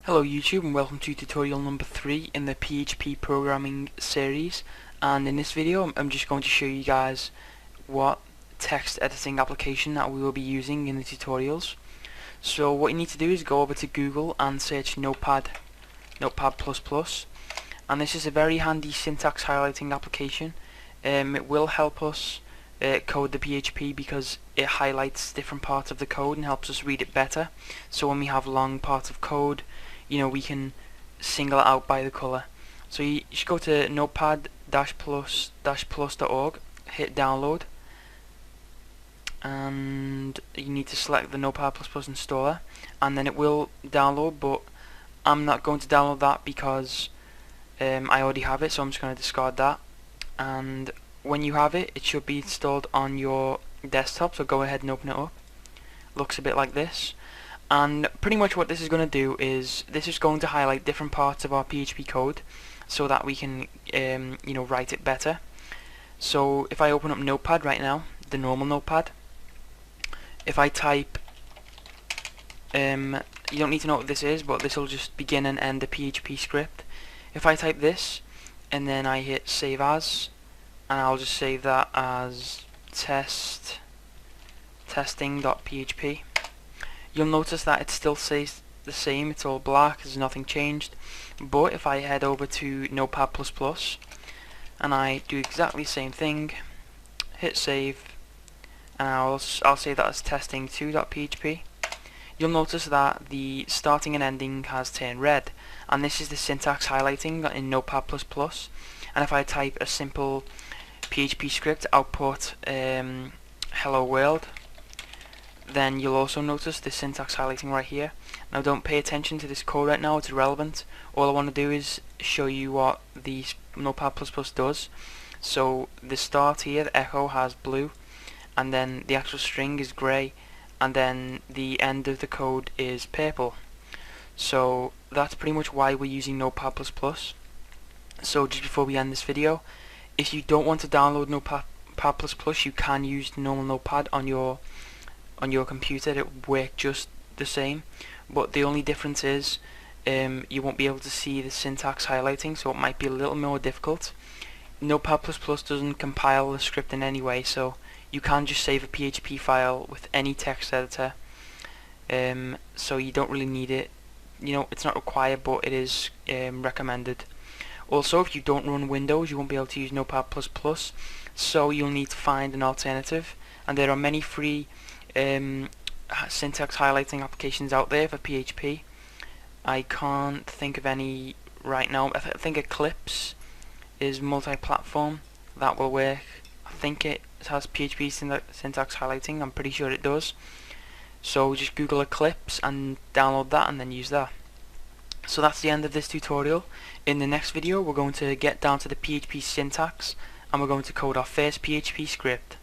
Hello YouTube and welcome to tutorial number 3 in the PHP programming series, and in this video I'm just going to show you guys what text editing application that we will be using in the tutorials. So what you need to do is go over to Google and search Notepad, and this is a very handy syntax highlighting application. It will help us code the PHP because it highlights different parts of the code and helps us read it better. So when we have long parts of code, we can single it out by the color. So you should go to notepad-plus.org, hit download, and you need to select the Notepad++ installer, and then it will download, but I'm not going to download that because I already have it, so I'm just going to discard that. And when you have it, it should be installed on your desktop, so go ahead and open it up. Looks a bit like this. And pretty much what this is going to do is this is going to highlight different parts of our PHP code so that we can write it better. So if I open up Notepad right now, the normal Notepad, if I type you don't need to know what this is, but this will just begin and end the PHP script. If I type this and then I hit save as, and I'll just save that as testing.php, you'll notice that it still says the same, it's all black, there's nothing changed. But if I head over to Notepad++ and I do exactly the same thing, hit save, and I'll save that as testing2.php, you'll notice that the starting and ending has turned red, and this is the syntax highlighting in Notepad++. And if I type a simple PHP script, output hello world, then you'll also notice the syntax highlighting right here. Now don't pay attention to this code right now, it's irrelevant. All I want to do is show you what the Notepad++ does. So the start here, the echo, has blue, and then the actual string is grey, and then the end of the code is purple. So that's pretty much why we're using Notepad++. So just before we end this video, if you don't want to download Notepad++, you can use normal Notepad on your computer. It will work just the same, but the only difference is you won't be able to see the syntax highlighting, so it might be a little more difficult. Notepad++ doesn't compile the script in any way, so you can just save a PHP file with any text editor, so you don't really need it. It's not required, but it is recommended. Also, if you don't run Windows, you won't be able to use Notepad++, so you'll need to find an alternative, and there are many free syntax highlighting applications out there for PHP. I can't think of any right now. I think Eclipse is multi-platform. That will work. I think it has PHP syntax highlighting. I'm pretty sure it does. So just Google Eclipse and download that and then use that. So that's the end of this tutorial. In the next video we're going to get down to the PHP syntax and we're going to code our first PHP script.